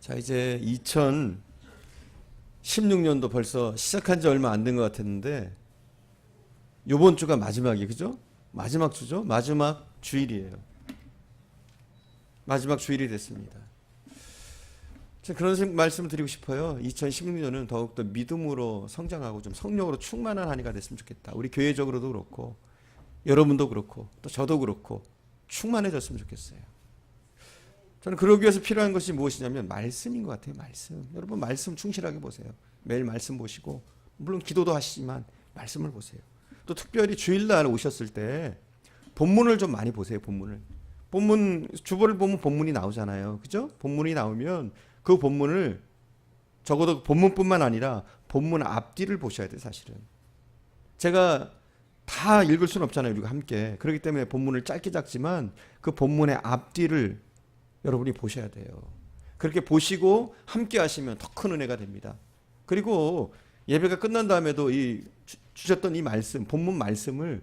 자, 이제 2016년도 벌써 시작한 지 얼마 안 된 것 같았는데 요번 주가 마지막이에요. 그죠? 마지막 주죠? 마지막 주일이에요. 마지막 주일이 됐습니다. 그런 말씀을 드리고 싶어요. 2016년은 더욱더 믿음으로 성장하고 좀 성령으로 충만한 한 해가 됐으면 좋겠다. 우리 교회적으로도 그렇고 여러분도 그렇고 또 저도 그렇고 충만해졌으면 좋겠어요. 저는 그러기 위해서 필요한 것이 무엇이냐면 말씀인 것 같아요. 말씀. 여러분 말씀 충실하게 보세요. 매일 말씀 보시고 물론 기도도 하시지만 말씀을 보세요. 또 특별히 주일날 오셨을 때 본문을 좀 많이 보세요. 본문 주보를 보면 본문이 나오잖아요. 그죠? 본문이 나오면 그 본문을 적어도 본문뿐만 아니라 본문 앞뒤를 보셔야 돼요. 사실은 제가 다 읽을 수는 없잖아요. 우리가 함께. 그렇기 때문에 본문을 짧게 작지만 그 본문의 앞뒤를 여러분이 보셔야 돼요. 그렇게 보시고 함께 하시면 더 큰 은혜가 됩니다. 그리고 예배가 끝난 다음에도 주셨던 이 말씀, 본문 말씀을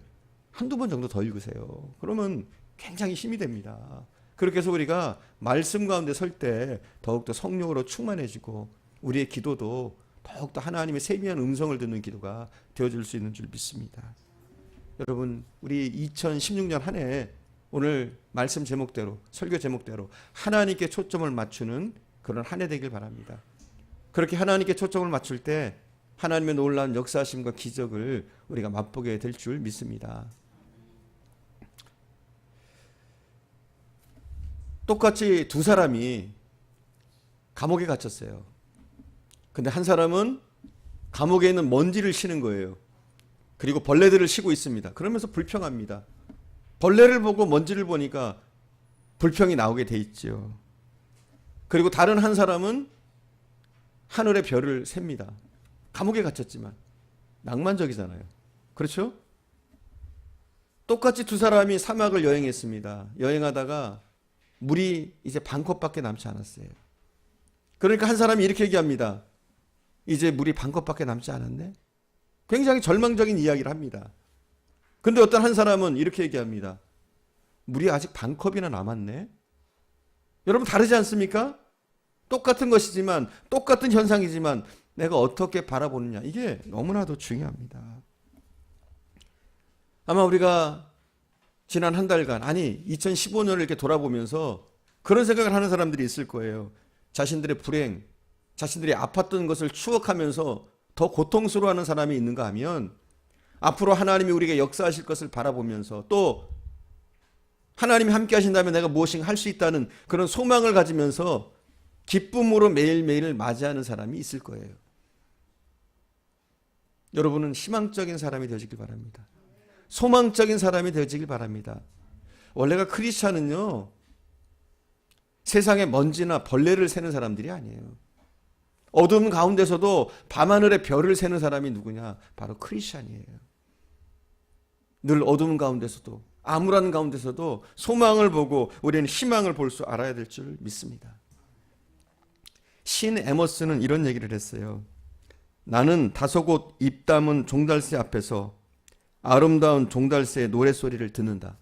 한두 번 정도 더 읽으세요. 그러면 굉장히 힘이 됩니다. 그렇게 해서 우리가 말씀 가운데 설 때 더욱더 성령으로 충만해지고 우리의 기도도 더욱더 하나님의 세미한 음성을 듣는 기도가 되어질 수 있는 줄 믿습니다. 여러분, 우리 2016년 한 해 오늘 말씀 제목대로, 설교 제목대로 하나님께 초점을 맞추는 그런 한 해 되길 바랍니다. 그렇게 하나님께 초점을 맞출 때 하나님의 놀라운 역사하심과 기적을 우리가 맛보게 될 줄 믿습니다. 똑같이 두 사람이 감옥에 갇혔어요. 근데 한 사람은 감옥에 있는 먼지를 치는 거예요. 그리고 벌레들을 치고 있습니다. 그러면서 불평합니다. 벌레를 보고 먼지를 보니까 불평이 나오게 돼 있죠. 그리고 다른 한 사람은 하늘의 별을 셉니다. 감옥에 갇혔지만 낭만적이잖아요. 그렇죠? 똑같이 두 사람이 사막을 여행했습니다. 여행하다가 물이 이제 반 컵밖에 남지 않았어요. 그러니까 한 사람이 이렇게 얘기합니다. 이제 물이 반 컵밖에 남지 않았네? 굉장히 절망적인 이야기를 합니다. 근데 어떤 한 사람은 이렇게 얘기합니다. 물이 아직 반 컵이나 남았네? 여러분 다르지 않습니까? 똑같은 것이지만 똑같은 현상이지만 내가 어떻게 바라보느냐 이게 너무나도 중요합니다. 아마 우리가 지난 한 달간 아니 2015년을 이렇게 돌아보면서 그런 생각을 하는 사람들이 있을 거예요. 자신들의 불행, 자신들이 아팠던 것을 추억하면서 더 고통스러워하는 사람이 있는가 하면 앞으로 하나님이 우리에게 역사하실 것을 바라보면서 또 하나님이 함께 하신다면 내가 무엇인가 할 수 있다는 그런 소망을 가지면서 기쁨으로 매일매일을 맞이하는 사람이 있을 거예요. 여러분은 희망적인 사람이 되어지길 바랍니다. 소망적인 사람이 되어지길 바랍니다. 원래가 크리스찬은요 세상의 먼지나 벌레를 세는 사람들이 아니에요. 어둠 가운데서도 밤하늘의 별을 세는 사람이 누구냐? 바로 크리스찬이에요. 늘 어둠 가운데서도 암울한 가운데서도 소망을 보고 우리는 희망을 볼 수 알아야 될 줄 믿습니다. 신 에머스는 이런 얘기를 했어요. 나는 다소곳 입 담은 종달새 앞에서 아름다운 종달새의 노랫소리를 듣는다.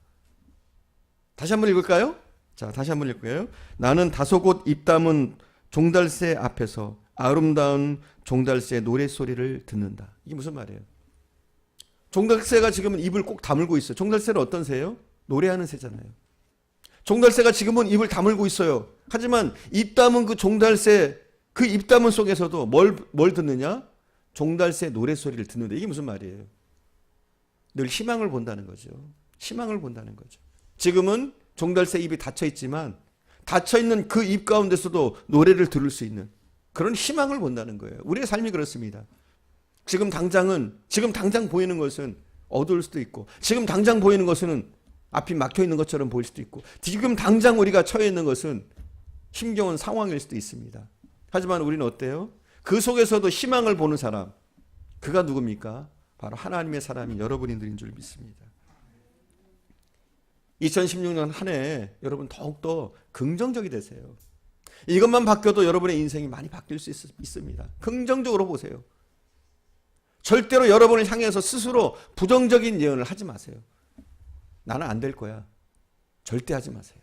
다시 한번 읽을까요? 자, 다시 한번 읽을게요. 나는 다소곳 입 담은 종달새 앞에서 아름다운 종달새의 노랫소리를 듣는다. 이게 무슨 말이에요? 종달새가 지금은 입을 꼭 다물고 있어요. 종달새는 어떤 새예요? 노래하는 새잖아요. 종달새가 지금은 입을 다물고 있어요. 하지만 입 담은 그 종달새, 그 입 담은 속에서도 뭘 듣느냐? 종달새 노랫소리를 듣는다. 이게 무슨 말이에요? 늘 희망을 본다는 거죠. 희망을 본다는 거죠. 지금은 종달새 입이 닫혀 있지만 닫혀 있는 그 입 가운데서도 노래를 들을 수 있는 그런 희망을 본다는 거예요. 우리의 삶이 그렇습니다. 지금 당장 보이는 것은 어두울 수도 있고 지금 당장 보이는 것은 앞이 막혀 있는 것처럼 보일 수도 있고 지금 당장 우리가 처해 있는 것은 힘겨운 상황일 수도 있습니다. 하지만 우리는 어때요? 그 속에서도 희망을 보는 사람, 그가 누굽니까? 바로 하나님의 사람인 여러분들인 줄 믿습니다. 2016년 한 해 여러분 더욱더 긍정적이 되세요. 이것만 바뀌어도 여러분의 인생이 많이 바뀔 수 있습니다. 긍정적으로 보세요. 절대로 여러분을 향해서 스스로 부정적인 예언을 하지 마세요. 나는 안 될 거야. 절대 하지 마세요.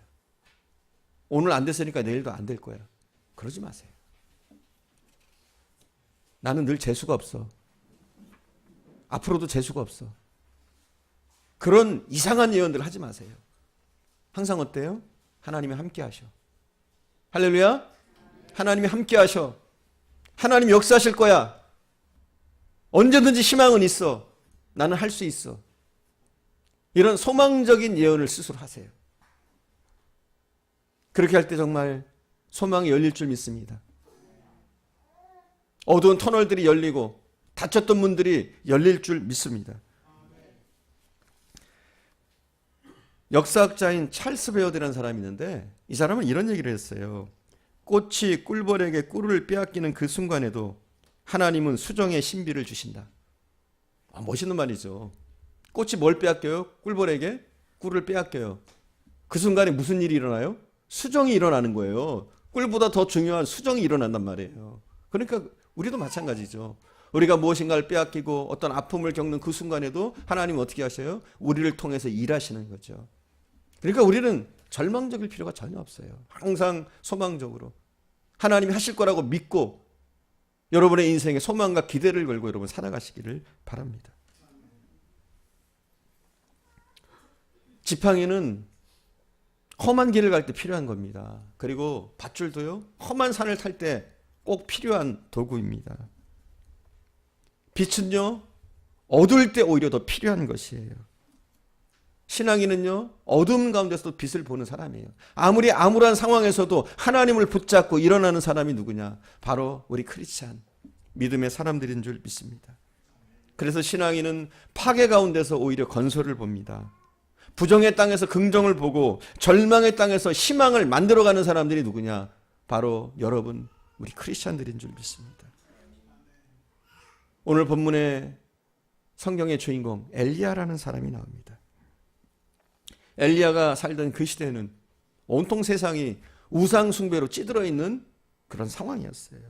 오늘 안 됐으니까 내일도 안 될 거야. 그러지 마세요. 나는 늘 재수가 없어. 앞으로도 재수가 없어. 그런 이상한 예언들 하지 마세요. 항상 어때요? 하나님이 함께 하셔. 할렐루야. 하나님이 함께 하셔. 하나님 역사하실 거야. 언제든지 희망은 있어. 나는 할 수 있어. 이런 소망적인 예언을 스스로 하세요. 그렇게 할 때 정말 소망이 열릴 줄 믿습니다. 어두운 터널들이 열리고 닫혔던 문들이 열릴 줄 믿습니다. 역사학자인 찰스 베어드라는 사람이 있는데 이 사람은 이런 얘기를 했어요. 꽃이 꿀벌에게 꿀을 빼앗기는 그 순간에도 하나님은 수정의 신비를 주신다. 멋있는 말이죠. 꽃이 뭘 빼앗겨요? 꿀벌에게 꿀을 빼앗겨요. 그 순간에 무슨 일이 일어나요? 수정이 일어나는 거예요. 꿀보다 더 중요한 수정이 일어난단 말이에요. 그러니까 우리도 마찬가지죠. 우리가 무엇인가를 빼앗기고 어떤 아픔을 겪는 그 순간에도 하나님은 어떻게 하셔요? 우리를 통해서 일하시는 거죠. 그러니까 우리는 절망적일 필요가 전혀 없어요. 항상 소망적으로 하나님이 하실 거라고 믿고 여러분의 인생에 소망과 기대를 걸고 여러분 살아가시기를 바랍니다. 지팡이는 험한 길을 갈 때 필요한 겁니다. 그리고 밧줄도요, 험한 산을 탈 때 꼭 필요한 도구입니다. 빛은요, 어두울 때 오히려 더 필요한 것이에요. 신앙인은요, 어둠 가운데서도 빛을 보는 사람이에요. 아무리 암울한 상황에서도 하나님을 붙잡고 일어나는 사람이 누구냐? 바로 우리 크리스찬, 믿음의 사람들인 줄 믿습니다. 그래서 신앙인은 파괴 가운데서 오히려 건설을 봅니다. 부정의 땅에서 긍정을 보고 절망의 땅에서 희망을 만들어가는 사람들이 누구냐? 바로 여러분, 우리 크리스찬들인 줄 믿습니다. 오늘 본문에 성경의 주인공 엘리야라는 사람이 나옵니다. 엘리야가 살던 그 시대는 온통 세상이 우상 숭배로 찌들어 있는 그런 상황이었어요.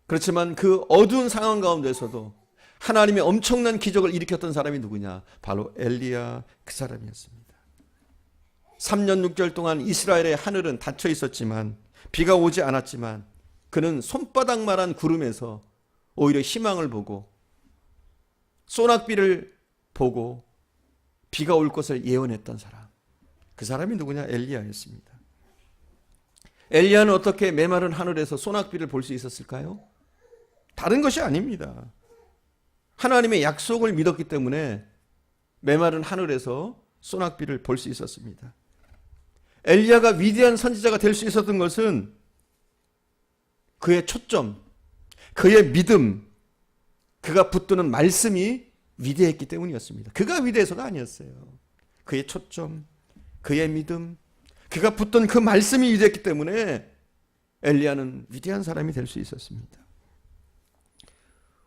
그렇지만 그 어두운 상황 가운데서도 하나님의 엄청난 기적을 일으켰던 사람이 누구냐? 바로 엘리야 그 사람이었습니다. 3년 6개월 동안 이스라엘의 하늘은 닫혀 있었지만 비가 오지 않았지만 그는 손바닥만한 구름에서 오히려 희망을 보고 소낙비를 보고 비가 올 것을 예언했던 사람. 그 사람이 누구냐? 엘리야였습니다. 엘리야는 어떻게 메마른 하늘에서 소낙비를 볼 수 있었을까요? 다른 것이 아닙니다. 하나님의 약속을 믿었기 때문에 메마른 하늘에서 소낙비를 볼 수 있었습니다. 엘리야가 위대한 선지자가 될 수 있었던 것은 그의 초점, 그의 믿음, 그가 붙드는 말씀이 위대했기 때문이었습니다. 그가 위대해서가 아니었어요. 그의 초점, 그의 믿음, 그가 붙던 그 말씀이 위대했기 때문에 엘리야는 위대한 사람이 될 수 있었습니다.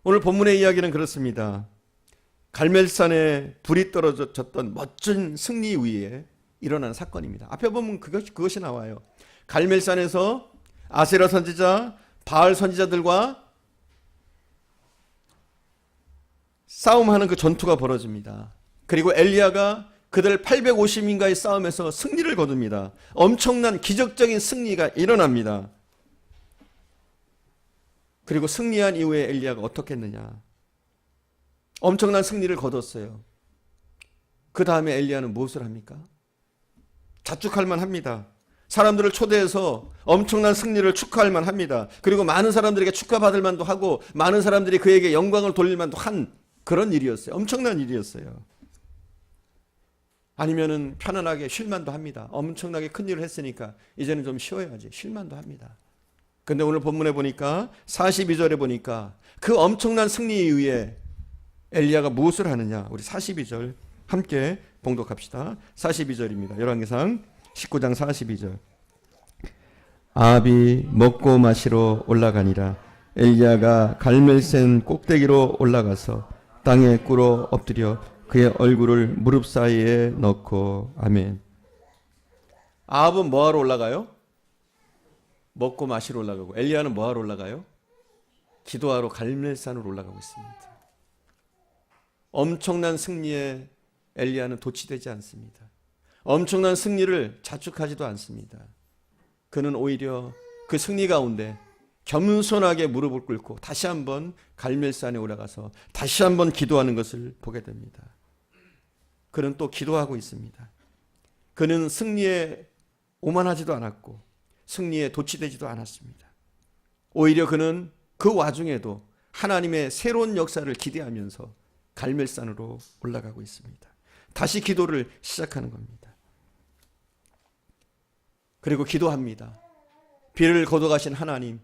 오늘 본문의 이야기는 그렇습니다. 갈멜산에 불이 떨어졌던 멋진 승리 위에 일어난 사건입니다. 앞에 보면 그것이 나와요. 갈멜산에서 아세라 선지자, 바알 선지자들과 싸움하는 그 전투가 벌어집니다. 그리고 엘리야가 그들 850인가의 싸움에서 승리를 거둡니다. 엄청난 기적적인 승리가 일어납니다. 그리고 승리한 이후에 엘리야가 어떻게 했느냐? 엄청난 승리를 거뒀어요. 그 다음에 엘리야는 무엇을 합니까? 자축할 만합니다. 사람들을 초대해서 엄청난 승리를 축하할 만합니다. 그리고 많은 사람들에게 축하받을 만도 하고 많은 사람들이 그에게 영광을 돌릴 만도 한 그런 일이었어요. 엄청난 일이었어요. 아니면은 편안하게 쉴만도 합니다. 엄청나게 큰 일을 했으니까 이제는 좀 쉬어야지. 쉴만도 합니다. 근데 오늘 본문에 보니까 42절에 보니까 그 엄청난 승리에 의해 엘리야가 무엇을 하느냐? 우리 42절 함께 봉독합시다. 42절입니다. 열왕기상 19장 42절. 아합이 먹고 마시러 올라가니라. 엘리야가 갈멜산 꼭대기로 올라가서 땅에 꿇어 엎드려 그의 얼굴을 무릎 사이에 넣고. 아멘. 아합은 뭐하러 올라가요? 먹고 마시러 올라가고, 엘리야는 뭐하러 올라가요? 기도하러 갈멜산으로 올라가고 있습니다. 엄청난 승리에 엘리야는 도취되지 않습니다. 엄청난 승리를 자축하지도 않습니다. 그는 오히려 그 승리 가운데 겸손하게 무릎을 꿇고 다시 한번 갈멜산에 올라가서 다시 한번 기도하는 것을 보게 됩니다. 그는 또 기도하고 있습니다. 그는 승리에 오만하지도 않았고 승리에 도취되지도 않았습니다. 오히려 그는 그 와중에도 하나님의 새로운 역사를 기대하면서 갈멜산으로 올라가고 있습니다. 다시 기도를 시작하는 겁니다. 그리고 기도합니다. 비를 거둬가신 하나님,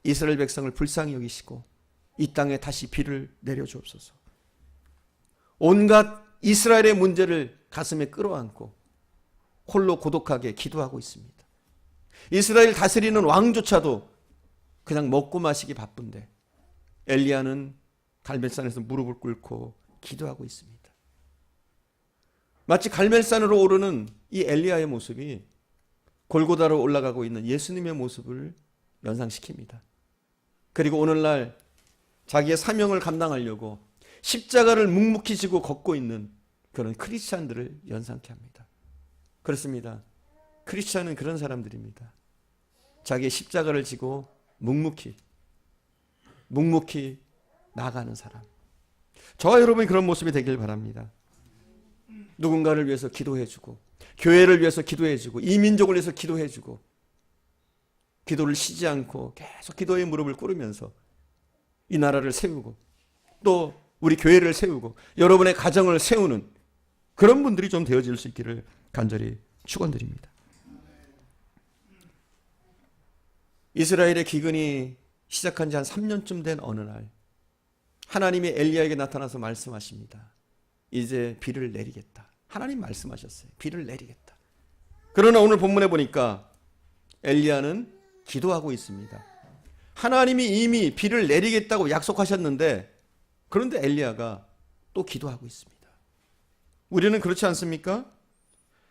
이스라엘 백성을 불쌍히 여기시고 이 땅에 다시 비를 내려주옵소서. 온갖 이스라엘의 문제를 가슴에 끌어안고 홀로 고독하게 기도하고 있습니다. 이스라엘 다스리는 왕조차도 그냥 먹고 마시기 바쁜데 엘리야는 갈멜산에서 무릎을 꿇고 기도하고 있습니다. 마치 갈멜산으로 오르는 이 엘리야의 모습이 골고다로 올라가고 있는 예수님의 모습을 연상시킵니다. 그리고 오늘날 자기의 사명을 감당하려고 십자가를 묵묵히 지고 걷고 있는 그런 크리스찬들을 연상케 합니다. 그렇습니다. 크리스찬은 그런 사람들입니다. 자기의 십자가를 지고 묵묵히 나아가는 사람. 저와 여러분이 그런 모습이 되길 바랍니다. 누군가를 위해서 기도해주고 교회를 위해서 기도해주고 이 민족을 위해서 기도해주고 기도를 쉬지 않고 계속 기도의 무릎을 꿇으면서 이 나라를 세우고 또 우리 교회를 세우고 여러분의 가정을 세우는 그런 분들이 좀 되어질 수 있기를 간절히 축원드립니다. 이스라엘의 기근이 시작한 지 한 3년쯤 된 어느 날 하나님이 엘리야에게 나타나서 말씀하십니다. 이제 비를 내리겠다. 하나님 말씀하셨어요. 비를 내리겠다. 그러나 오늘 본문에 보니까 엘리야는 기도하고 있습니다. 하나님이 이미 비를 내리겠다고 약속하셨는데 그런데 엘리야가 또 기도하고 있습니다. 우리는 그렇지 않습니까?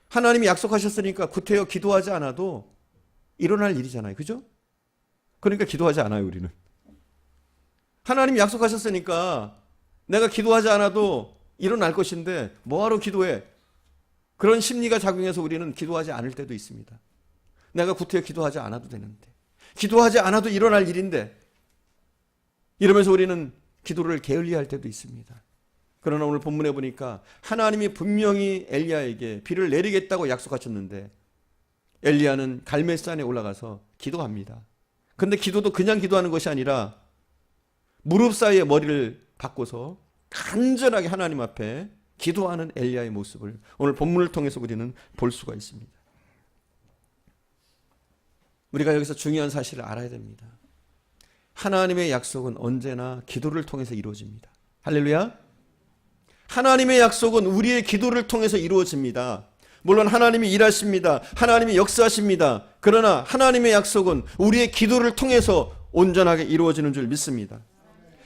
하나님이 약속하셨으니까 구태여 기도하지 않아도 일어날 일이잖아요. 그죠? 그러니까 기도하지 않아요, 우리는. 하나님이 약속하셨으니까 내가 기도하지 않아도 일어날 것인데 뭐하러 기도해? 그런 심리가 작용해서 우리는 기도하지 않을 때도 있습니다. 내가 구태여 기도하지 않아도 되는데, 기도하지 않아도 일어날 일인데, 이러면서 우리는 기도를 게을리할 때도 있습니다. 그러나 오늘 본문에 보니까 하나님이 분명히 엘리야에게 비를 내리겠다고 약속하셨는데 엘리야는 갈멜산에 올라가서 기도합니다. 그런데 기도도 그냥 기도하는 것이 아니라 무릎 사이에 머리를 박고서 간절하게 하나님 앞에 기도하는 엘리야의 모습을 오늘 본문을 통해서 우리는 볼 수가 있습니다. 우리가 여기서 중요한 사실을 알아야 됩니다. 하나님의 약속은 언제나 기도를 통해서 이루어집니다. 할렐루야. 하나님의 약속은 우리의 기도를 통해서 이루어집니다. 물론 하나님이 일하십니다. 하나님이 역사하십니다. 그러나 하나님의 약속은 우리의 기도를 통해서 온전하게 이루어지는 줄 믿습니다.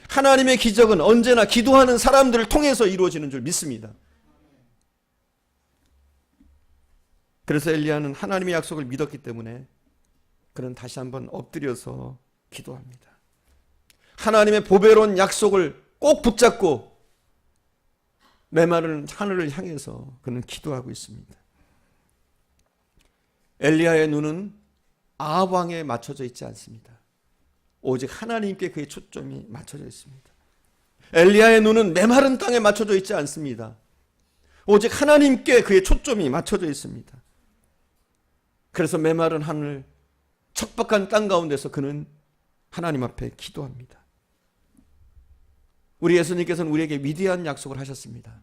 하나님의 기적은 언제나 기도하는 사람들을 통해서 이루어지는 줄 믿습니다. 그래서 엘리야는 하나님의 약속을 믿었기 때문에 그는 다시 한번 엎드려서 기도합니다. 하나님의 보배로운 약속을 꼭 붙잡고 메마른 하늘을 향해서 그는 기도하고 있습니다. 엘리야의 눈은 아합 왕에 맞춰져 있지 않습니다. 오직 하나님께 그의 초점이 맞춰져 있습니다. 엘리야의 눈은 메마른 땅에 맞춰져 있지 않습니다. 오직 하나님께 그의 초점이 맞춰져 있습니다. 그래서 메마른 하늘, 척박한 땅 가운데서 그는 하나님 앞에 기도합니다. 우리 예수님께서는 우리에게 위대한 약속을 하셨습니다.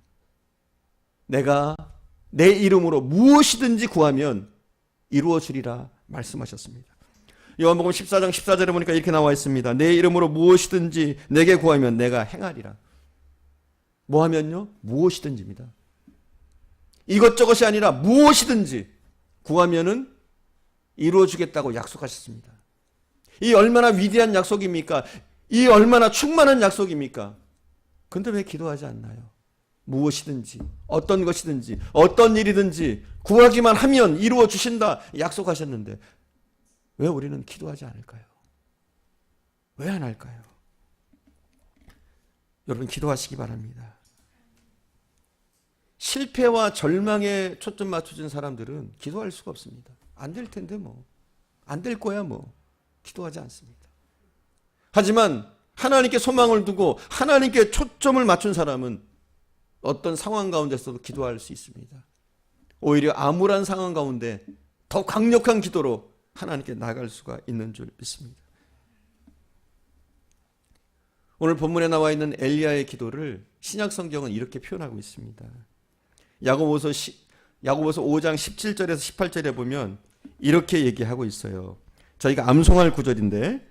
내가 내 이름으로 무엇이든지 구하면 이루어지리라 말씀하셨습니다. 요한복음 14장 14절에 보니까 이렇게 나와 있습니다. 내 이름으로 무엇이든지 내게 구하면 내가 행하리라. 뭐 하면요? 무엇이든지입니다. 이것저것이 아니라 무엇이든지 구하면은 이루어주겠다고 약속하셨습니다. 이 얼마나 위대한 약속입니까? 이 얼마나 충만한 약속입니까? 그런데 왜 기도하지 않나요? 무엇이든지 어떤 것이든지 어떤 일이든지 구하기만 하면 이루어 주신다 약속하셨는데 왜 우리는 기도하지 않을까요? 왜 안 할까요? 여러분 기도하시기 바랍니다. 실패와 절망에 초점 맞춰진 사람들은 기도할 수가 없습니다. 안 될 텐데 뭐. 안 될 거야 뭐. 기도하지 않습니다. 하지만 하나님께 소망을 두고 하나님께 초점을 맞춘 사람은 어떤 상황 가운데서도 기도할 수 있습니다. 오히려 암울한 상황 가운데 더 강력한 기도로 하나님께 나갈 수가 있는 줄 믿습니다. 오늘 본문에 나와 있는 엘리야의 기도를 신약 성경은 이렇게 표현하고 있습니다. 야고보서 5장 17절에서 18절에 보면 이렇게 얘기하고 있어요. 저희가 암송할 구절인데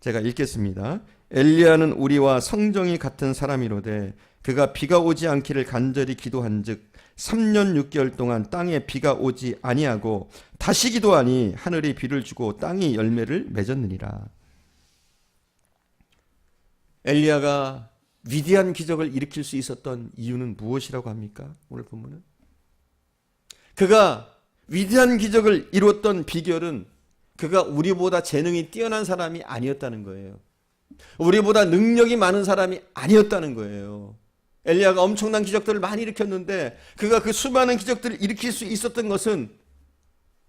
제가 읽겠습니다. 엘리야는 우리와 성정이 같은 사람이로되 그가 비가 오지 않기를 간절히 기도한즉 3년 6개월 동안 땅에 비가 오지 아니하고 다시 기도하니 하늘이 비를 주고 땅이 열매를 맺었느니라. 엘리야가 위대한 기적을 일으킬 수 있었던 이유는 무엇이라고 합니까? 오늘 본문은 그가 위대한 기적을 이루었던 비결은 그가 우리보다 재능이 뛰어난 사람이 아니었다는 거예요. 우리보다 능력이 많은 사람이 아니었다는 거예요. 엘리야가 엄청난 기적들을 많이 일으켰는데 그가 그 수많은 기적들을 일으킬 수 있었던 것은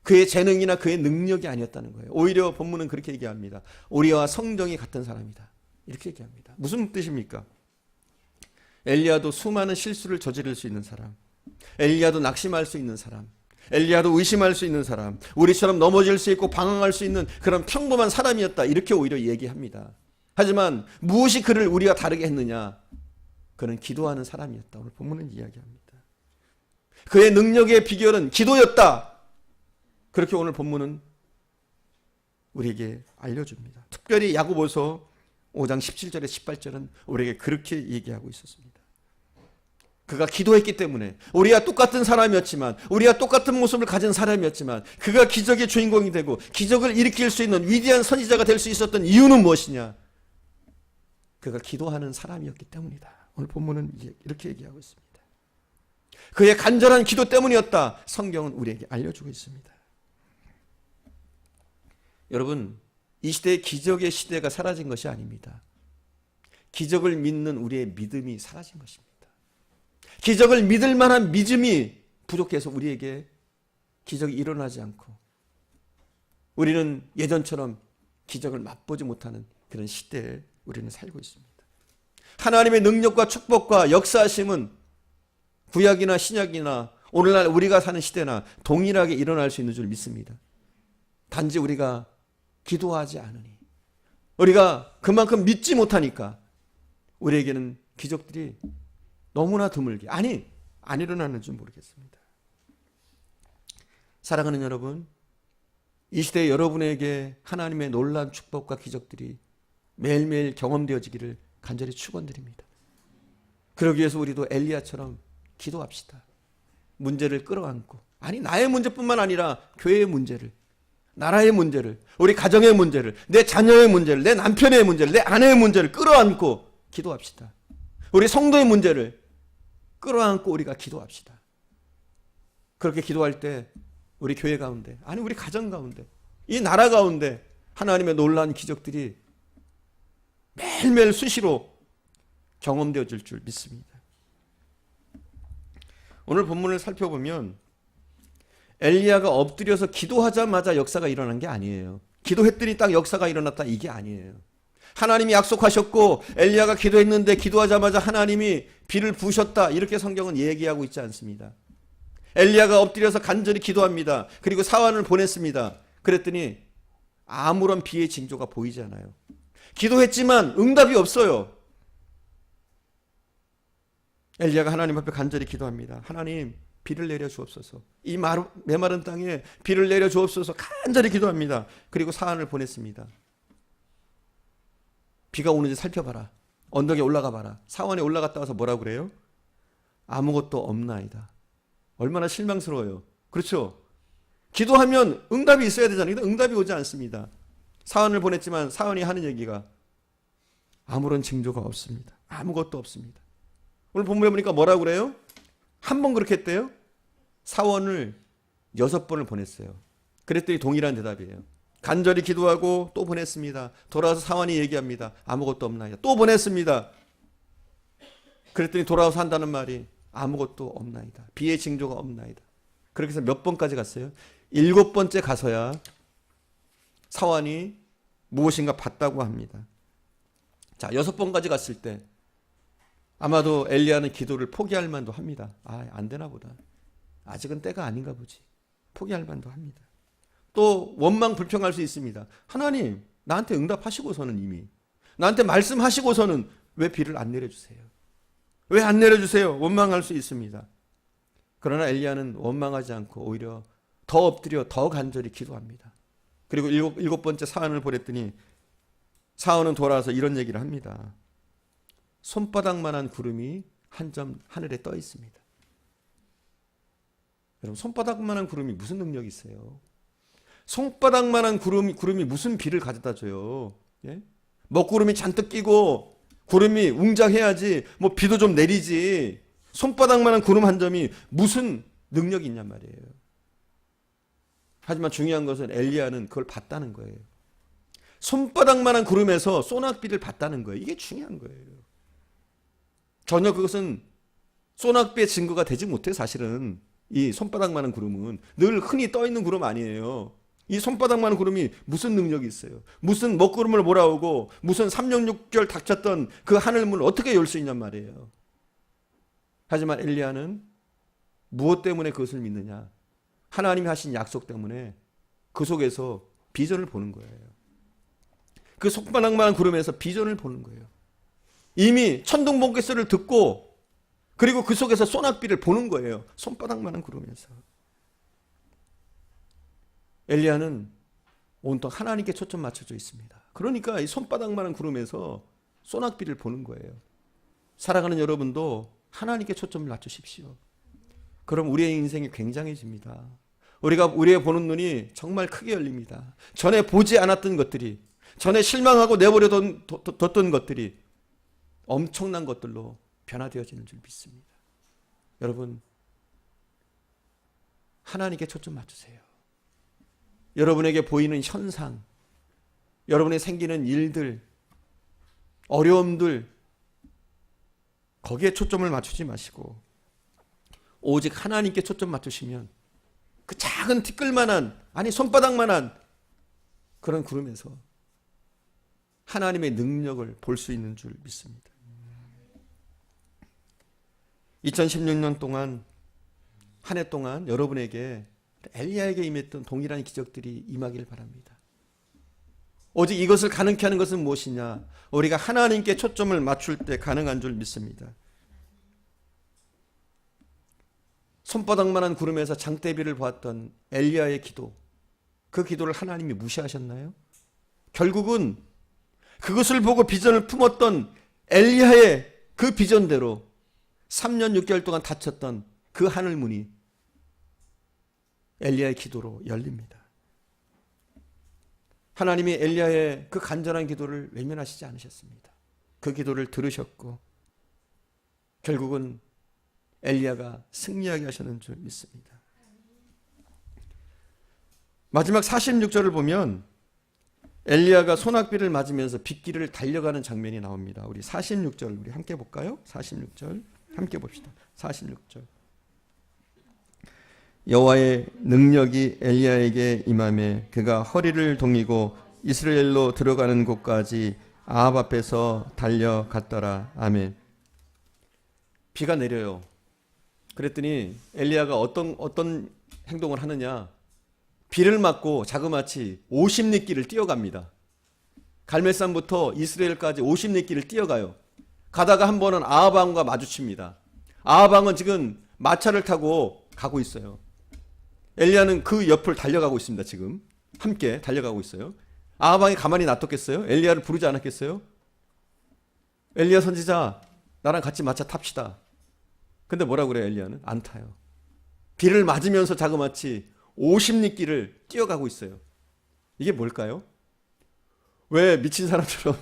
그의 재능이나 그의 능력이 아니었다는 거예요. 오히려 본문은 그렇게 얘기합니다. 우리와 성정이 같은 사람이다. 이렇게 얘기합니다. 무슨 뜻입니까? 엘리야도 수많은 실수를 저지를 수 있는 사람, 엘리야도 낙심할 수 있는 사람, 엘리야도 의심할 수 있는 사람, 우리처럼 넘어질 수 있고 방황할 수 있는 그런 평범한 사람이었다. 이렇게 오히려 얘기합니다. 하지만 무엇이 그를 우리가 다르게 했느냐? 그는 기도하는 사람이었다. 오늘 본문은 이야기합니다. 그의 능력의 비결은 기도였다. 그렇게 오늘 본문은 우리에게 알려줍니다. 특별히 야고보서 5장 17절에 18절은 우리에게 그렇게 얘기하고 있었습니다. 그가 기도했기 때문에 우리와 똑같은 사람이었지만 우리와 똑같은 모습을 가진 사람이었지만 그가 기적의 주인공이 되고 기적을 일으킬 수 있는 위대한 선지자가 될 수 있었던 이유는 무엇이냐? 그가 기도하는 사람이었기 때문이다. 오늘 본문은 이렇게 얘기하고 있습니다. 그의 간절한 기도 때문이었다. 성경은 우리에게 알려주고 있습니다. 여러분, 이 시대의 기적의 시대가 사라진 것이 아닙니다. 기적을 믿는 우리의 믿음이 사라진 것입니다. 기적을 믿을 만한 믿음이 부족해서 우리에게 기적이 일어나지 않고 우리는 예전처럼 기적을 맛보지 못하는 그런 시대에 우리는 살고 있습니다. 하나님의 능력과 축복과 역사하심은 구약이나 신약이나 오늘날 우리가 사는 시대나 동일하게 일어날 수 있는 줄 믿습니다. 단지 우리가 기도하지 않으니 우리가 그만큼 믿지 못하니까 우리에게는 기적들이 너무나 드물게 안 일어나는 줄 모르겠습니다. 사랑하는 여러분, 이 시대에 여러분에게 하나님의 놀라운 축복과 기적들이 매일매일 경험되어지기를 간절히 축원드립니다. 그러기 위해서 우리도 엘리야처럼 기도합시다. 문제를 끌어안고 나의 문제뿐만 아니라 교회의 문제를, 나라의 문제를, 우리 가정의 문제를, 내 자녀의 문제를, 내 남편의 문제를, 내 아내의 문제를 끌어안고 기도합시다. 우리 성도의 문제를 끌어안고 우리가 기도합시다. 그렇게 기도할 때 우리 교회 가운데, 우리 가정 가운데, 이 나라 가운데 하나님의 놀라운 기적들이 매일매일 수시로 경험되어질 줄 믿습니다. 오늘 본문을 살펴보면 엘리야가 엎드려서 기도하자마자 역사가 일어난 게 아니에요. 기도했더니 딱 역사가 일어났다, 이게 아니에요. 하나님이 약속하셨고 엘리야가 기도했는데 기도하자마자 하나님이 비를 부으셨다, 이렇게 성경은 얘기하고 있지 않습니다. 엘리야가 엎드려서 간절히 기도합니다. 그리고 사환을 보냈습니다. 그랬더니 아무런 비의 징조가 보이지 않아요. 기도했지만 응답이 없어요. 엘리야가 하나님 앞에 간절히 기도합니다. 하나님, 비를 내려 주옵소서. 이 메마른 땅에 비를 내려 주옵소서 간절히 기도합니다. 그리고 사환을 보냈습니다. 비가 오는지 살펴봐라. 언덕에 올라가 봐라. 사환에 올라갔다 와서 뭐라고 그래요? 아무것도 없나이다. 얼마나 실망스러워요. 그렇죠? 기도하면 응답이 있어야 되잖아요. 근데 응답이 오지 않습니다. 사환을 보냈지만 사환이 하는 얘기가 아무런 징조가 없습니다. 아무것도 없습니다. 오늘 본문에 보니까 뭐라고 그래요? 한 번 그렇게 했대요. 사원을 6번을 보냈어요. 그랬더니 동일한 대답이에요. 간절히 기도하고 또 보냈습니다. 돌아와서 사원이 얘기합니다. 아무것도 없나이다. 또 보냈습니다. 그랬더니 돌아와서 한다는 말이 아무것도 없나이다. 비의 징조가 없나이다. 그렇게 해서 몇 번까지 갔어요? 7번째 가서야 사원이 무엇인가 봤다고 합니다. 자, 6번까지 갔을 때 아마도 엘리야는 기도를 포기할 만도 합니다. 안 되나 보다. 아직은 때가 아닌가 보지. 포기할 만도 합니다. 또 원망 불평할 수 있습니다. 하나님, 나한테 응답하시고서는 이미 나한테 말씀하시고서는 왜 비를 안 내려주세요? 왜 안 내려주세요? 원망할 수 있습니다. 그러나 엘리야는 원망하지 않고 오히려 더 엎드려 더 간절히 기도합니다. 그리고 일곱 번째 사안을 보냈더니 사원은 돌아와서 이런 얘기를 합니다. 손바닥만한 구름이 한 점 하늘에 떠 있습니다. 여러분, 손바닥만한 구름이 무슨 능력이 있어요? 손바닥만한 구름이 무슨 비를 가져다 줘요? 예? 먹구름이 잔뜩 끼고 구름이 웅장해야지 뭐 비도 좀 내리지. 손바닥만한 구름 한 점이 무슨 능력이 있냔 말이에요. 하지만 중요한 것은 엘리야는 그걸 봤다는 거예요. 손바닥만한 구름에서 소낙비를 봤다는 거예요. 이게 중요한 거예요. 전혀 그것은 소낙비의 증거가 되지 못해. 사실은 이 손바닥만한 구름은 늘 흔히 떠 있는 구름 아니에요. 이 손바닥만한 구름이 무슨 능력이 있어요? 무슨 먹구름을 몰아오고 무슨 3년 6개월 닥쳤던 그 하늘문을 어떻게 열 수 있냔 말이에요. 하지만 엘리야는 무엇 때문에 그것을 믿느냐? 하나님이 하신 약속 때문에 그 속에서 비전을 보는 거예요. 그 손바닥만한 구름에서 비전을 보는 거예요. 이미 천둥번개소리를 듣고 그리고 그 속에서 소낙비를 보는 거예요. 손바닥만한 구름에서. 엘리야는 온통 하나님께 초점 맞춰져 있습니다. 그러니까 이 손바닥만한 구름에서 소낙비를 보는 거예요. 살아가는 여러분도 하나님께 초점을 맞추십시오. 그럼 우리의 인생이 굉장해집니다. 우리가 보는 눈이 정말 크게 열립니다. 전에 보지 않았던 것들이, 전에 실망하고 내버려뒀던 것들이 엄청난 것들로 변화되어지는 줄 믿습니다. 여러분, 하나님께 초점 맞추세요. 여러분에게 보이는 현상, 여러분에 생기는 일들, 어려움들, 거기에 초점을 맞추지 마시고 오직 하나님께 초점 맞추시면 그 작은 티끌만한, 아니 손바닥만한 그런 구름에서 하나님의 능력을 볼 수 있는 줄 믿습니다. 2016년 동안, 한 해 동안 여러분에게 엘리야에게 임했던 동일한 기적들이 임하기를 바랍니다. 오직 이것을 가능케 하는 것은 무엇이냐? 우리가 하나님께 초점을 맞출 때 가능한 줄 믿습니다. 손바닥만한 구름에서 장대비를 보았던 엘리야의 기도, 그 기도를 하나님이 무시하셨나요? 결국은 그것을 보고 비전을 품었던 엘리야의 그 비전대로 3년 6개월 동안 닫혔던 그 하늘문이 엘리야의 기도로 열립니다. 하나님이 엘리야의 그 간절한 기도를 외면하시지 않으셨습니다. 그 기도를 들으셨고 결국은 엘리야가 승리하게 하셨는 줄 믿습니다. 마지막 46절을 보면 엘리야가 소낙비를 맞으면서 빗길을 달려가는 장면이 나옵니다. 우리 46절 우리 함께 볼까요? 46절 함께 봅시다. 46절. 여호와의 능력이 엘리야에게 임하매 그가 허리를 동이고 이스라엘로 들어가는 곳까지 아합 앞에서 달려갔더라. 아멘. 비가 내려요. 그랬더니 엘리야가 어떤 행동을 하느냐? 비를 맞고 자그마치 50리길을 뛰어갑니다. 갈멜산부터 이스라엘까지 50리길을 뛰어가요. 가다가 한 번은 아합 왕과 마주칩니다. 아합 왕은 지금 마차를 타고 가고 있어요. 엘리야는 그 옆을 달려가고 있습니다. 지금 함께 달려가고 있어요. 아합 왕이 가만히 놔뒀겠어요? 엘리야를 부르지 않았겠어요? 엘리야 선지자, 나랑 같이 마차 탑시다. 근데 뭐라고 그래요? 엘리야는 안 타요. 비를 맞으면서 자그마치 50리길을 뛰어가고 있어요. 이게 뭘까요? 왜 미친 사람처럼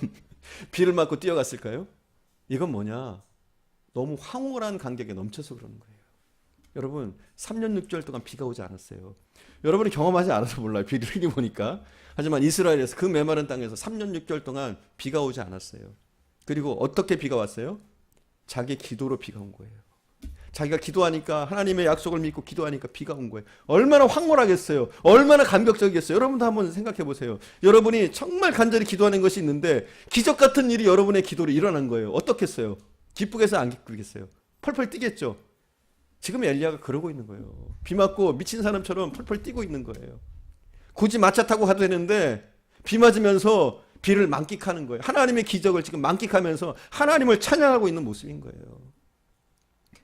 비를 맞고 뛰어갔을까요? 이건 뭐냐? 너무 황홀한 감격에 넘쳐서 그러는 거예요. 여러분, 3년 6개월 동안 비가 오지 않았어요. 여러분이 경험하지 않아서 몰라요. 비를 흔히 보니까. 하지만 이스라엘에서 그 메마른 땅에서 3년 6개월 동안 비가 오지 않았어요. 그리고 어떻게 비가 왔어요? 자기 기도로 비가 온 거예요. 자기가 기도하니까, 하나님의 약속을 믿고 기도하니까 비가 온 거예요. 얼마나 황홀하겠어요. 얼마나 감격적이겠어요. 여러분도 한번 생각해 보세요. 여러분이 정말 간절히 기도하는 것이 있는데 기적 같은 일이 여러분의 기도로 일어난 거예요. 어떻겠어요? 기쁘겠어요? 안 기쁘겠어요? 펄펄 뛰겠죠. 지금 엘리야가 그러고 있는 거예요. 비 맞고 미친 사람처럼 펄펄 뛰고 있는 거예요. 굳이 마차 타고 가도 되는데 비 맞으면서 비를 만끽하는 거예요. 하나님의 기적을 지금 만끽하면서 하나님을 찬양하고 있는 모습인 거예요.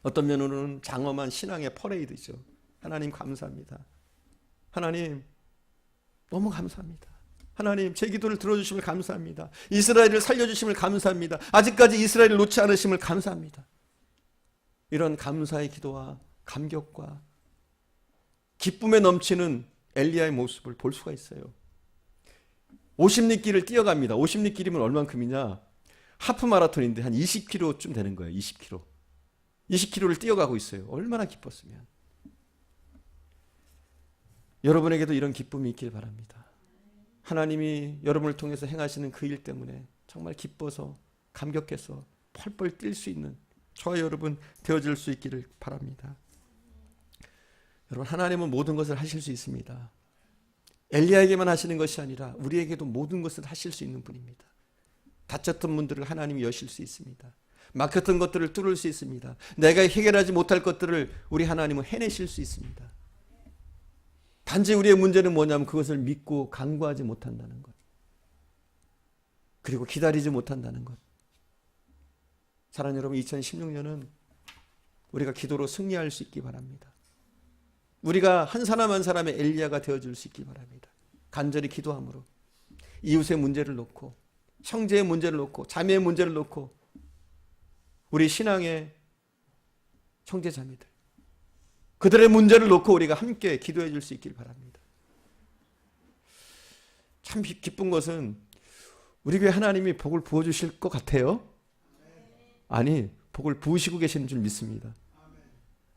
어떤 면으로는 장엄한 신앙의 퍼레이드죠. 하나님 감사합니다. 하나님 너무 감사합니다. 하나님 제 기도를 들어주심을 감사합니다. 이스라엘을 살려주심을 감사합니다. 아직까지 이스라엘을 놓지 않으심을 감사합니다. 이런 감사의 기도와 감격과 기쁨에 넘치는 엘리야의 모습을 볼 수가 있어요. 50리길을 뛰어갑니다. 50리길이면 얼만큼이냐? 하프 마라톤인데 한 20km쯤 되는 거예요. 20km. 20km를 뛰어가고 있어요. 얼마나 기뻤으면. 여러분에게도 이런 기쁨이 있길 바랍니다. 하나님이 여러분을 통해서 행하시는 그 일 때문에 정말 기뻐서 감격해서 펄펄 뛸 수 있는 저와 여러분 되어질 수 있기를 바랍니다. 여러분, 하나님은 모든 것을 하실 수 있습니다. 엘리야에게만 하시는 것이 아니라 우리에게도 모든 것을 하실 수 있는 분입니다. 닫혔던 문들을 하나님이 여실 수 있습니다. 막혔던 것들을 뚫을 수 있습니다. 내가 해결하지 못할 것들을 우리 하나님은 해내실 수 있습니다. 단지 우리의 문제는 뭐냐면 그것을 믿고 간구하지 못한다는 것. 그리고 기다리지 못한다는 것. 사랑하는 여러분, 2016년은 우리가 기도로 승리할 수 있기 바랍니다. 우리가 한 사람 한 사람의 엘리야가 되어줄 수 있기 바랍니다. 간절히 기도함으로 이웃의 문제를 놓고, 형제의 문제를 놓고, 자매의 문제를 놓고, 우리 신앙의 형제자매들, 그들의 문제를 놓고 우리가 함께 기도해 줄 수 있길 바랍니다. 참 기쁜 것은 우리 교회 하나님이 복을 부어주실 것 같아요. 아니, 복을 부으시고 계시는 줄 믿습니다.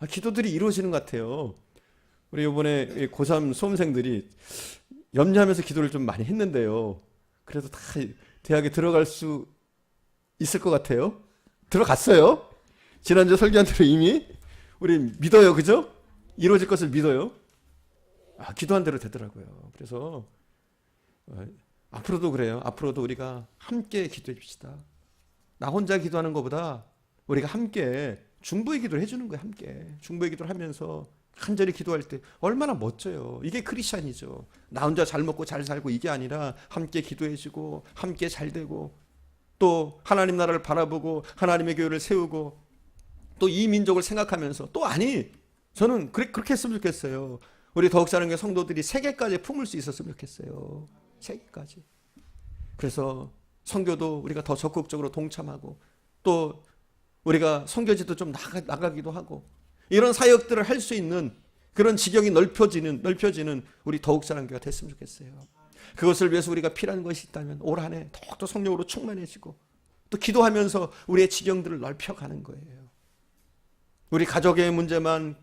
기도들이 이루어지는 것 같아요. 우리 이번에 고3 수험생들이 염려하면서 기도를 좀 많이 했는데요. 그래도 다 대학에 들어갈 수 있을 것 같아요. 들어갔어요. 지난주 설교한 대로 이미 우리 믿어요. 그죠? 이루어질 것을 믿어요. 기도한 대로 되더라고요. 그래서 앞으로도 그래요. 앞으로도 우리가 함께 기도해 줍시다. 나 혼자 기도하는 것보다 우리가 함께 중보의 기도를 해주는 거예요. 함께 중보의 기도를 하면서 간절히 기도할 때 얼마나 멋져요. 이게 크리스찬이죠. 나 혼자 잘 먹고 잘 살고 이게 아니라 함께 기도해주고 함께 잘 되고 또 하나님 나라를 바라보고 하나님의 교회를 세우고 또 이 민족을 생각하면서 또 저는 그렇게 했으면 좋겠어요. 우리 더욱사랑교회 성도들이 세계까지 품을 수 있었으면 좋겠어요. 세계까지. 그래서 선교도 우리가 더 적극적으로 동참하고 또 우리가 선교지도 좀 나가기도 하고 이런 사역들을 할 수 있는 그런 지경이 넓혀지는 우리 더욱사랑교회가 됐으면 좋겠어요. 그것을 위해서 우리가 필요한 것이 있다면 올 한 해 더욱더 성령으로 충만해지고 또 기도하면서 우리의 지경들을 넓혀가는 거예요. 우리 가족의 문제만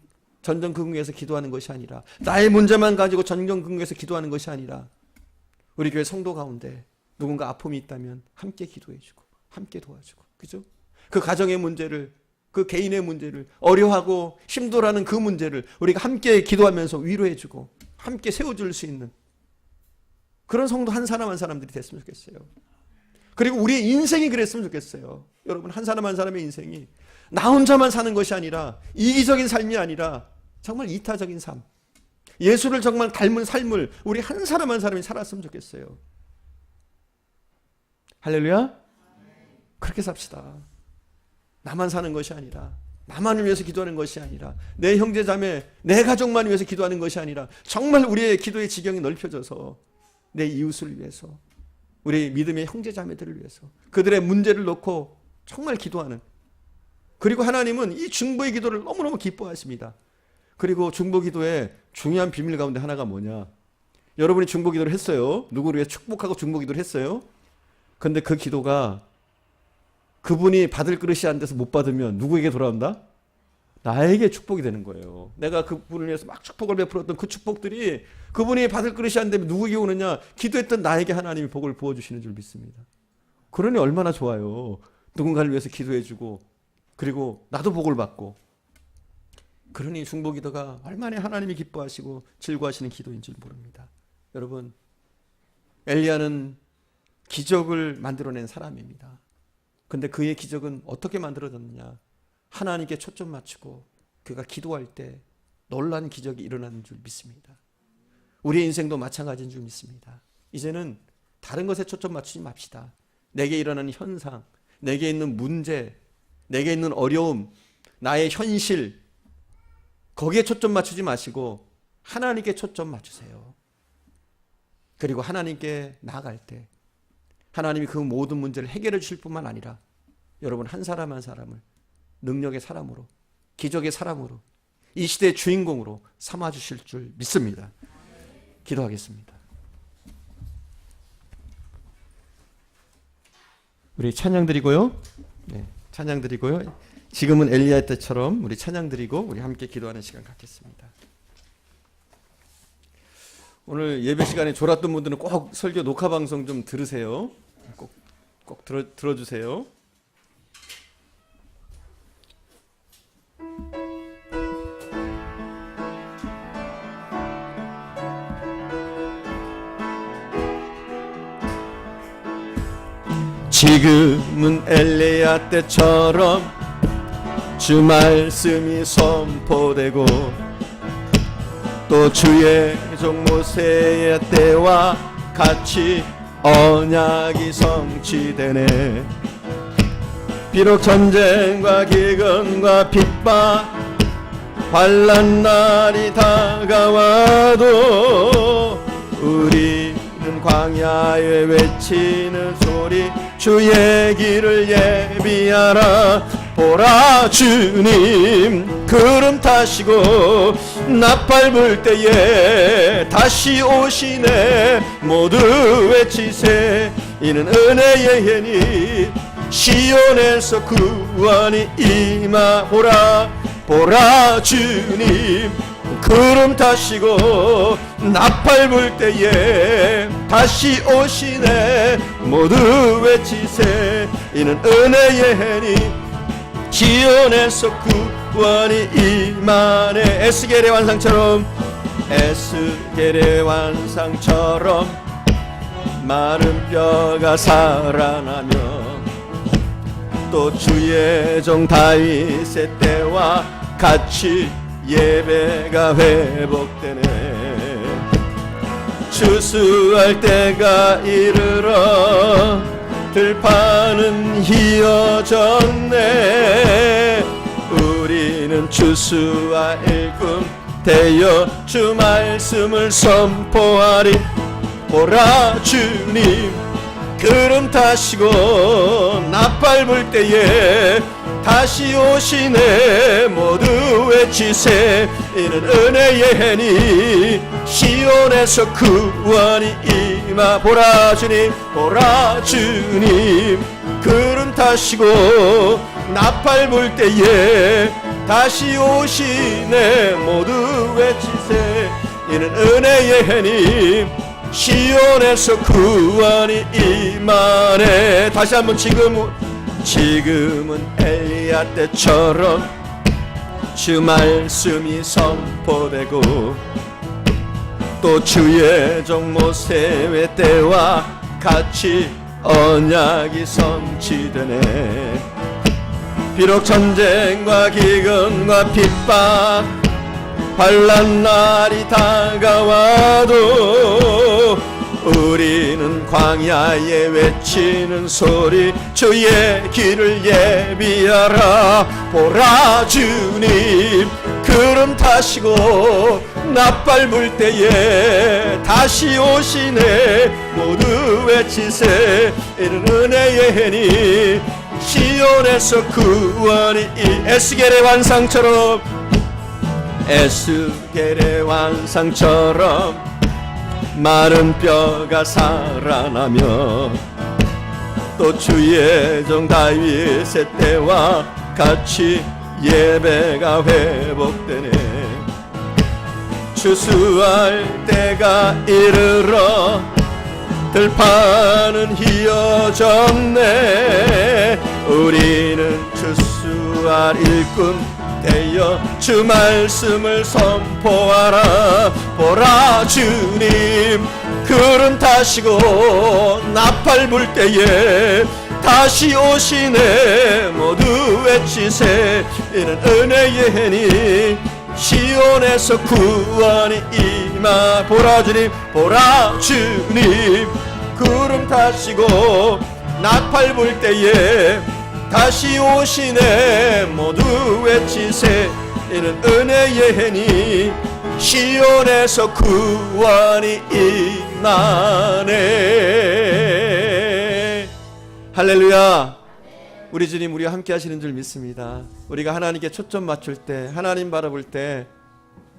전전긍긍해서 기도하는 것이 아니라 나의 문제만 가지고 전전긍긍해서 기도하는 것이 아니라 우리 교회 성도 가운데 누군가 아픔이 있다면 함께 기도해주고 함께 도와주고 그죠? 그 가정의 문제를 그 개인의 문제를 어려워하고 힘들어하는 그 문제를 우리가 함께 기도하면서 위로해주고 함께 세워줄 수 있는 그런 성도 한 사람 한 사람들이 됐으면 좋겠어요. 그리고 우리의 인생이 그랬으면 좋겠어요. 여러분 한 사람 한 사람의 인생이 나 혼자만 사는 것이 아니라 이기적인 삶이 아니라 정말 이타적인 삶, 예수를 정말 닮은 삶을 우리 한 사람 한 사람이 살았으면 좋겠어요. 할렐루야. 그렇게 삽시다. 나만 사는 것이 아니라 나만을 위해서 기도하는 것이 아니라 내 형제 자매 내 가족만 위해서 기도하는 것이 아니라 정말 우리의 기도의 지경이 넓혀져서 내 이웃을 위해서 우리 믿음의 형제 자매들을 위해서 그들의 문제를 놓고 정말 기도하는, 그리고 하나님은 이 중보의 기도를 너무너무 기뻐하십니다. 그리고 중보 기도의 중요한 비밀 가운데 하나가 뭐냐, 여러분이 중보 기도를 했어요. 누구를 위해 축복하고 중보 기도를 했어요. 근데 그 기도가 그분이 받을 그릇이 안 돼서 못 받으면 누구에게 돌아온다? 나에게 축복이 되는 거예요. 내가 그분을 위해서 막 축복을 베풀었던 그 축복들이 그분이 받을 그릇이 안 되면 누구에게 오느냐? 기도했던 나에게 하나님이 복을 부어주시는 줄 믿습니다. 그러니 얼마나 좋아요. 누군가를 위해서 기도해주고 그리고 나도 복을 받고 그러니 중보기도가 얼마나 하나님이 기뻐하시고 즐거워하시는 기도인 줄 모릅니다. 여러분, 엘리야는 기적을 만들어낸 사람입니다. 근데 그의 기적은 어떻게 만들어졌느냐? 하나님께 초점 맞추고 그가 기도할 때 놀라운 기적이 일어나는 줄 믿습니다. 우리의 인생도 마찬가지인 줄 믿습니다. 이제는 다른 것에 초점 맞추지 맙시다. 내게 일어나는 현상, 내게 있는 문제, 내게 있는 어려움, 나의 현실, 거기에 초점 맞추지 마시고 하나님께 초점 맞추세요. 그리고 하나님께 나아갈 때 하나님이 그 모든 문제를 해결해 주실 뿐만 아니라 여러분 한 사람 한 사람을 능력의 사람으로, 기적의 사람으로, 이 시대의 주인공으로 삼아주실 줄 믿습니다. 기도하겠습니다. 우리 찬양 드리고요. 네, 찬양 드리고요. 지금은 엘리야 때처럼 우리 찬양 드리고 우리 함께 기도하는 시간 갖겠습니다. 오늘 예배 시간에 졸았던 분들은 꼭 설교 녹화 방송 좀 들으세요. 꼭 들어주세요. 지금은 엘리야 때처럼 주 말씀이 선포되고 또 주의 종 모세의 때와 같이 언약이 성취되네. 비록 전쟁과 기근과 핍박 환난 날이 다가와도 우리는 광야에 외치는 소리 주의 길을 예비하라. 보라 주님 구름 타시고 나팔 불 때에 다시 오시네. 모두 외치세. 이는 은혜의 해니 시온에서 구원이 임하오라. 보라 주님 구름 타시고 나팔 불 때에 다시 오시네. 모두 외치세. 이는 은혜의 해니 시온에서 구원이 임하네. 에스겔의 환상처럼 에스겔의 환상처럼 마른 뼈가 살아나며 또 주의 종 다윗의 때와 같이 예배가 회복되네. 추수할 때가 이르러 들판은 휘어졌네. 우리는 추수할 꿈 되어 주 말씀을 선포하리. 보라 주님 구름 타시고 나팔 불 때에 다시 오시네. 모두 외치세. 이는 은혜의 해니 시온에서 구원이 임하. 보라 주님 보라 주님 구름 타시고 나팔 불 때에 다시 오시네. 모두 외치세. 이는 은혜의 해니 시온에서 구원이 임하네. 다시 한번 지금은 엘리야 때처럼 주 말씀이 선포되고 또 주의 종 모세의 때와 같이 언약이 성취되네. 비록 전쟁과 기근과 핍박 환난 날이 다가와도 우리는 광야에 외치는 소리 주의 길을 예비하라. 보라 주님 구름 타시고 나팔 불 때에 다시 오시네. 모두 외치세. 이는 은혜의 해니 시온에서 구원이 에스겔의 환상처럼 에스겔의 환상처럼 마른 뼈가 살아나며 또 주의 종 다윗의 때와 같이 예배가 회복되네. 추수할 때가 이르러 들판은 휘어졌네. 우리는 추수할 일꾼 때여 주 말씀을 선포하라. 보라 주님 구름 타시고 나팔 불 때에 다시 오시네. 모두 외치세. 이는 은혜의 해니 시온에서 구원이 임하. 보라 주님 보라 주님 구름 타시고 나팔 불 때에 다시 오시네. 모두 외치세. 이는 은혜의 해니 시온에서 구원이 임하네. 할렐루야. 우리 주님 우리와 함께 하시는 줄 믿습니다. 우리가 하나님께 초점 맞출 때, 하나님 바라볼 때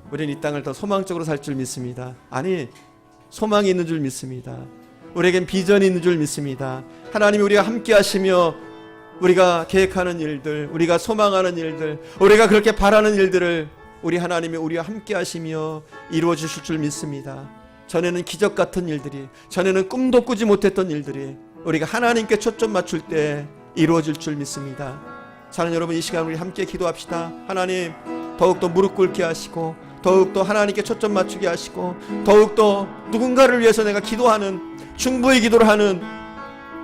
우리는 이 땅을 더 소망적으로 살 줄 믿습니다. 아니, 소망이 있는 줄 믿습니다. 우리에겐 비전이 있는 줄 믿습니다. 하나님이 우리와 함께 하시며 우리가 계획하는 일들, 우리가 소망하는 일들, 우리가 그렇게 바라는 일들을 우리 하나님이 우리와 함께 하시며 이루어 주실 줄 믿습니다. 전에는 기적 같은 일들이, 전에는 꿈도 꾸지 못했던 일들이 우리가 하나님께 초점 맞출 때 이루어질 줄 믿습니다. 사랑하는 여러분, 이 시간 우리 함께 기도합시다. 하나님, 더욱더 무릎 꿇게 하시고, 더욱더 하나님께 초점 맞추게 하시고, 더욱더 누군가를 위해서 내가 기도하는, 충분히 기도를 하는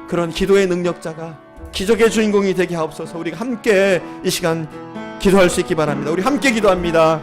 그런 기도의 능력자가, 기적의 주인공이 되게 하옵소서. 우리가 함께 이 시간 기도할 수 있기 바랍니다. 우리 함께 기도합니다.